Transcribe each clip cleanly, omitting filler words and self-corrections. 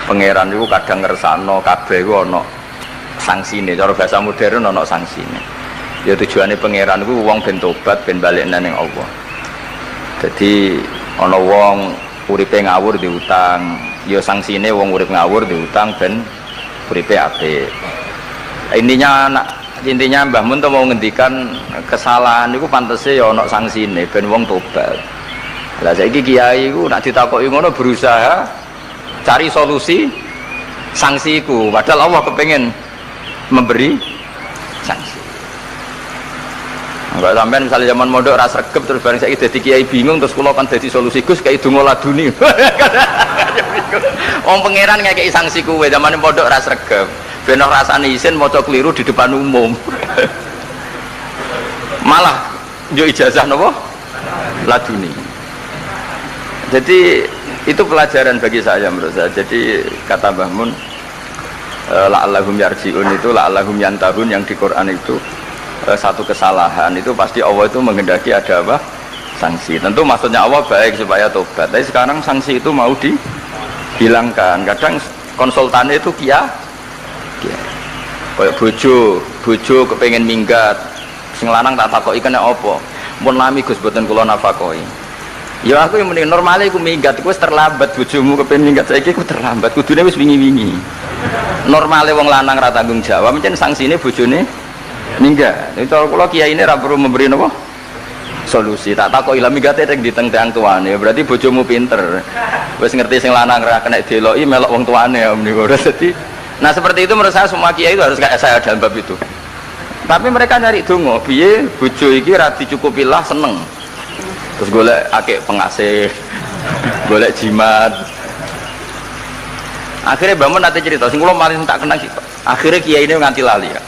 Pangeran itu kadang ngersakno kabeh iku ana sangsine, cara bahasa modern ana sangsine. Ya tujuane pangeran iku wong ben tobat ben balik nang Allah. Jadi ana wong uripe ngawur diutang, ya sangsine wong urip ngawur diutang ben uripe apik. Intinya Mbah Mun tuh mau ngendikan kesalahan itu pantese ya ana sangsine ben wong tobat. Lah saiki kiai iku nek ditakoki ngono berusaha cari solusi sanksiku, padahal Allah kepengen memberi sanksi. Enggak sampean misalnya zaman mondok ras regep terus bareng saiki dadi kiai bingung terus kula kan dadi solusi Gus kayak donga laduni. Wong pangeran ngekeki sanksi kuwe zaman mondok ras regep. Ben ora rasane isin maca keliru di depan umum. Malah yo ijazah napa? Laduni. Jadi itu pelajaran bagi saya menurut saya. Jadi kata Mbah Mun la'allahum yarji'un itu la'allahum yantahun yang di Quran itu satu kesalahan itu pasti Allah itu menghendaki ada apa? Sanksi. Tentu maksudnya Allah baik supaya tobat. Tapi sekarang sanksi itu mau dihilangkan. Kadang konsultannya itu kayak bojo kepengen minggat. Sing lanang tak takoki kena apa? Mun lami Gus boten kula nafakoi. Ya aku yang mending normalnya aku minggat, aku terlambat bojomu kepengen minggat saiki aku terlambat, kudune wis wingi-wingi. Normalnya wong lanang ra tanggung jawab, mencen sanksine bojone minggat. Itu kula kiyaine ra perlu memberi napa? Solusi. Tak takoki lah minggate rek diteng-teng tuane, berarti bojomu pinter. Wis ngerti sing lanang ra kena deloki melok wong tuane ya menika. Dadi nah seperti itu menurut saya semua kiai itu harus kayak saya dalam bab itu. Tapi mereka nyari donga, piye bojo iki ra dicukupilah seneng. Terus golek akeh pengasih, golek jimat. Akhirnya bangun nanti cerita, sing kula maring tak kenang sih. Akhirnya kiai ini nganti lali ya.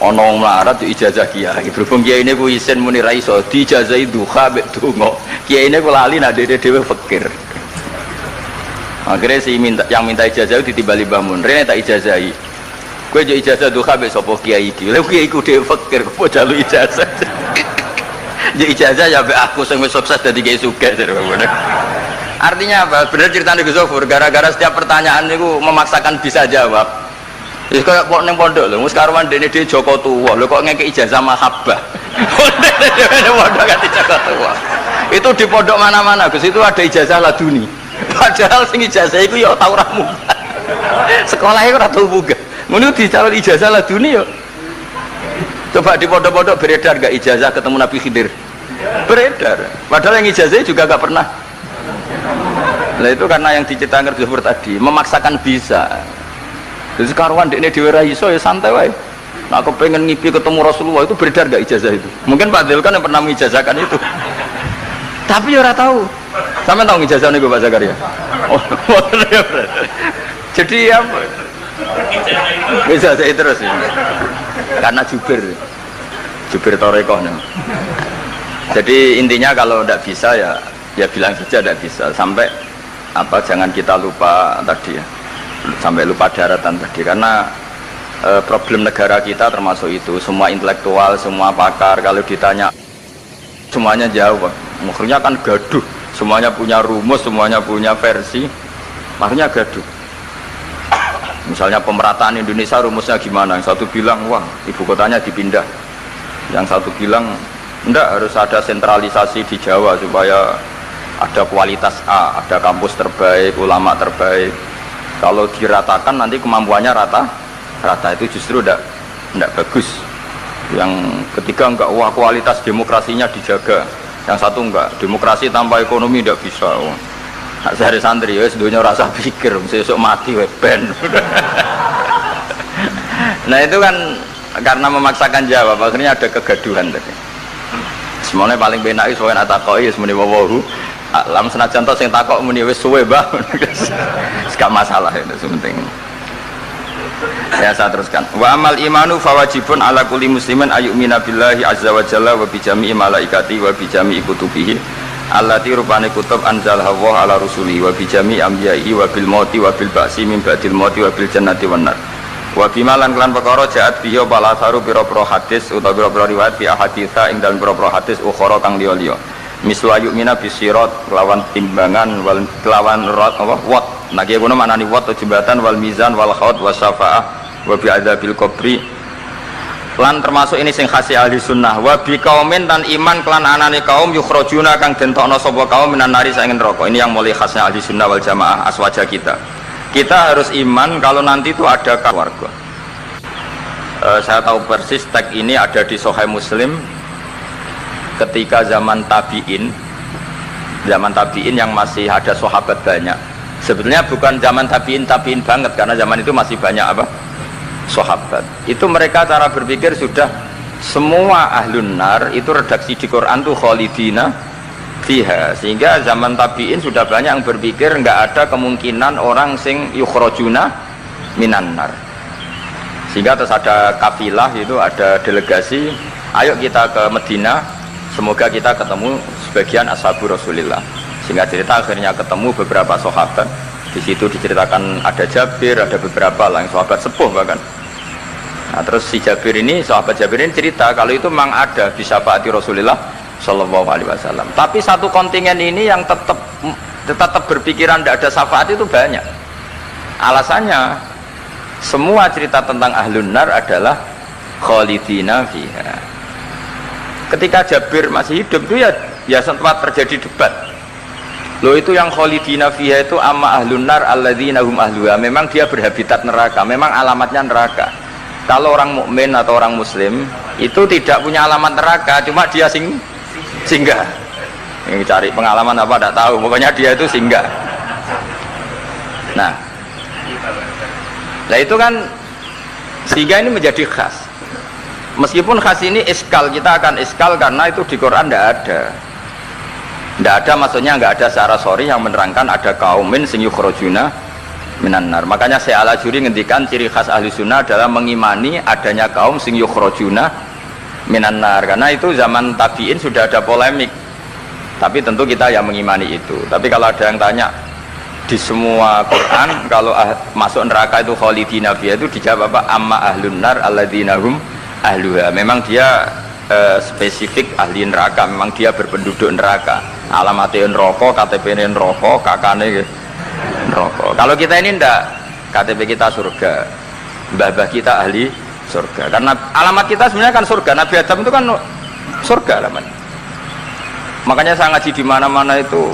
Ono melarat di ijazah kiai. Berhubung kiai ini ku isin muni ra iso diijazahi duha mek donga. Kiai ini ku lali nak dhewe fakir. Akhirnya yang minta ijazah itu ditimbali bangun. Rene tak ijazahi. Kowe jo ijazah duha mek sapa kiai iki. Lha kiai ku dhewe fakir kok jalu ijazah. Jadi ijazah ya aku sing sukses dadi kiai sugih. Artinya apa? Benar ceritanya Gus Zofur, gara-gara setiap pertanyaan itu memaksakan bisa jawab. Wis kaya kok ning pondok lho, wis karuan dene dhewe Joko Tuwa. Lho kok ngekek ijazah mahabbah. Pondok ganti Joko Tuwa. Itu di pondok mana-mana Gus itu ada ijazah laduni. Padahal sing ijazah iku ya tau ra munggah. Sekolah iku ora tau munggah. Ngono dicalon ijazah laduni ya. Coba di pondok-pondok beredar gak ijazah ketemu Nabi Khidir? Beredar. Padahal yang ijazahnya juga gak pernah. Nah itu karena yang diceritakan Gus tadi memaksakan bisa. Jadi karuan dekne dhewe ra iso ya santai wae. Nah aku pengen ngipi ketemu Rasulullah itu beredar gak ijazah itu? Mungkin Pak Del kan yang pernah mengijazahkan itu. Tapi ya ora tahu. Sampeyan tahu ngijazahne Pak Zakaria? Oh, jadi apa? Bisa saya terus ya. Karena jubir Torekoh. Jadi intinya kalau tidak bisa ya bilang saja tidak bisa. Sampai apa jangan kita lupa tadi ya. Sampai lupa daratan tadi karena problem negara kita termasuk itu. Semua intelektual, semua pakar kalau ditanya semuanya jawab. Maksudnya kan gaduh. Semuanya punya rumus, semuanya punya versi. Makanya gaduh. Misalnya pemerataan Indonesia rumusnya gimana? Yang satu bilang wah ibu kotanya dipindah, yang satu bilang enggak harus ada sentralisasi di Jawa supaya ada kualitas A, ada kampus terbaik, ulama terbaik. Kalau diratakan nanti kemampuannya rata itu justru enggak bagus. Yang ketiga enggak wah kualitas demokrasinya dijaga, yang satu enggak demokrasi tanpa ekonomi enggak bisa. Sehari santri ya sedunia rasa pikir besok mati ben. Nah itu kan karena memaksakan jawab akhirnya ada kegaduhan tadi. Semuanya paling benak itu soal atakoi semuanya wawahu alam senajan tos yang takok muni wis suwe bah. Gak masalah itu penting. Ya saya teruskan. Wa amal imanu fawajibun ala kulli muslimin ayyumina billahi azza wa jalla wa bi jami'i malaikati wa bi jami'i kutubihi allati rupane kutub anzal hawa ala rusuli wa bi jami' ambiyai wa bil mauti wa bil ba'si min ba'dil mauti wa bil jannati wan nar wa bimalan kelan perkara jaat bihi bala saru pira-pira hadis utawa pira-pira riwayat fi ahaditsa ing dalem pira-pira hadis ukhra kang liya-liya miswa yu'mina bisirat kelawan timbangan wal kelawan rat apa wat Nah kiye kono maknani wat jembatan wal mizan wal khaut wasyafaah wa bi adzabil qabri. Lan termasuk ini sing khasi ahli sunnah wa bi kaumin dan iman kelan anane kaum yukhrajuna kang dentokno sapa kaum minan nari saking neraka. Ini yang mulai khasnya ahli sunnah wal jamaah aswaja kita. Kita harus iman kalau nanti itu ada keluarga. Saya tahu persis teks ini ada di Sahih Muslim ketika zaman tabi'in yang masih ada sahabat banyak. Sebetulnya bukan zaman tabi'in banget karena zaman itu masih banyak apa? Sahabat. Itu mereka cara berpikir sudah semua ahlun nar itu redaksi di Quran tuh khalidina fiha, sehingga zaman tabi'in sudah banyak yang berpikir nggak ada kemungkinan orang sing yukhrajuna minan nar. Sehingga terus ada kafilah, itu ada delegasi, ayo kita ke Medina, semoga kita ketemu sebagian ashabu Rasulillah. Sehingga cerita akhirnya ketemu beberapa sahabat. Di situ diceritakan ada Jabir, ada beberapa lah yang sahabat sepuh bahkan. Nah, terus si Jabir ini, sahabat Jabir ini cerita kalau itu memang ada di syafaati Rasulullah Shallallahu Alaihi Wasallam. Tapi satu kontingen ini yang tetap berpikiran tidak ada syafaat itu banyak. Alasannya semua cerita tentang ahlun nar adalah khalidina fiha. Ketika Jabir masih hidup itu ya sempat terjadi debat. Loh itu yang khalidina fiha itu amma ahlun nar alladzina hum ahluha. Memang dia berhabitat neraka, memang alamatnya neraka. Kalau orang mukmin atau orang muslim itu tidak punya alamat neraka, cuma dia singgah. Yang cari pengalaman apa tidak tahu, pokoknya dia itu singgah. Nah itu kan sehingga ini menjadi khas. Meskipun khas ini iskal, kita akan iskal karena itu di Quran tidak ada, maksudnya nggak ada secara sorry yang menerangkan ada kaumin sing yukhrajuna minan nar. Makanya saya Al-Ajuri ngendikan ciri khas ahli sunnah adalah mengimani adanya kaum sing yukhrajuna minan nar, karena itu zaman tabi'in sudah ada polemik, tapi tentu kita yang mengimani itu. Tapi kalau ada yang tanya di semua Quran kalau masuk neraka itu khalidina fiha, itu dijawab apa? Amma ahlun nar alladzina hum ahluha. Memang dia spesifik ahli neraka, memang dia berpenduduk neraka, alamatnya neraka, KTP-nya neraka, kakane neraka. Kalau kita ini ndak, KTP kita surga, mbah-mbah kita ahli surga, karena alamat kita sebenarnya kan surga. Nabi Adam itu kan surga alamatnya. Makanya saya ngaji di mana-mana itu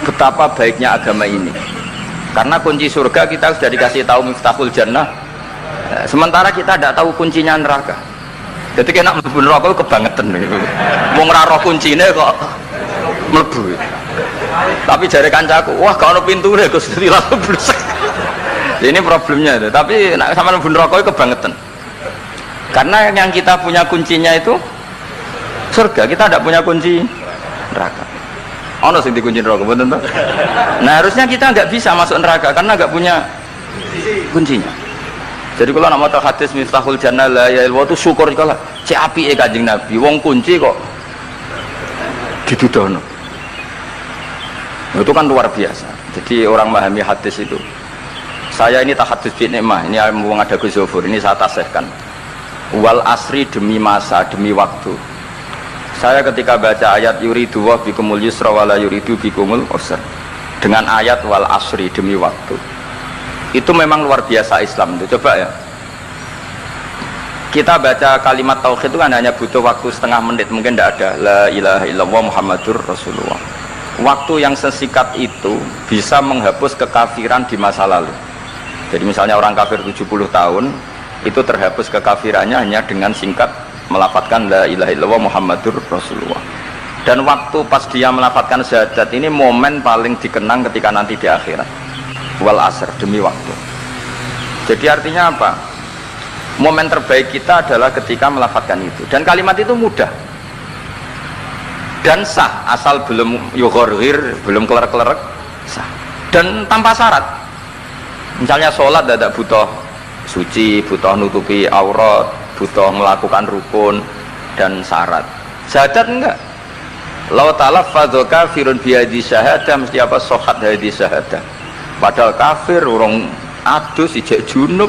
betapa baiknya agama ini, karena kunci surga kita sudah dikasih tahu miftahul jannah, sementara kita tidak tahu kuncinya neraka. Jadi kena mlebu neraka kebangetan niku. Wong ora roh kuncine kok mlebu. Tapi jare kancaku, wah gak ono pintune Gus, langsung blesek. Ini problemnya itu. Tapi nek sampean mlebu neraka kebangetan. Karena yang kita punya kuncinya itu surga, kita tidak punya kunci neraka. Ono sing dikunci neraka, betul toh? Nah, harusnya kita nggak bisa masuk neraka karena nggak punya kuncinya. Jadi kalau nak maca hadis miftahul jannah la ya itu syukur kalau cek apike Kanjeng Nabi, wong kunci kok didudono. Itu kan luar biasa. Jadi orang memahami hadis itu. Saya ini tahadus bi nikmah, ini wong ada Gus Zofur, ini saya tasihkan. Wal asri demi masa, demi waktu. Saya ketika baca ayat yuridu wa bikumul yusra wala yuridu bikumul usra, dengan ayat wal asri demi waktu, itu memang luar biasa Islam itu. Coba ya, kita baca kalimat tauhid itu kan hanya butuh waktu setengah menit, mungkin tidak ada la ilaha illallah muhammadur rasulullah. Waktu yang sesikat itu bisa menghapus kekafiran di masa lalu. Jadi misalnya orang kafir 70 tahun itu terhapus kekafirannya hanya dengan singkat melafadzkan la ilaha illallah muhammadur rasulullah. Dan waktu pas dia melafadzkan syahadat ini momen paling dikenang ketika nanti di akhirat. Wal asr demi waktu. Jadi artinya apa? Momen terbaik kita adalah ketika melafadzkan itu. Dan kalimat itu mudah dan sah, asal belum yughorghir, belum kelerek-kelerek, sah. Dan tanpa syarat. Misalnya sholat tidak butuh suci, butuh nutupi aurat, butuh melakukan rukun dan syarat. Syahadat enggak. Lau talaffadza kafirun bi hadhihi syahadah, mesti apa? Sohat hadhihi syahadah. Padahal kafir, orang adus, ijek junub,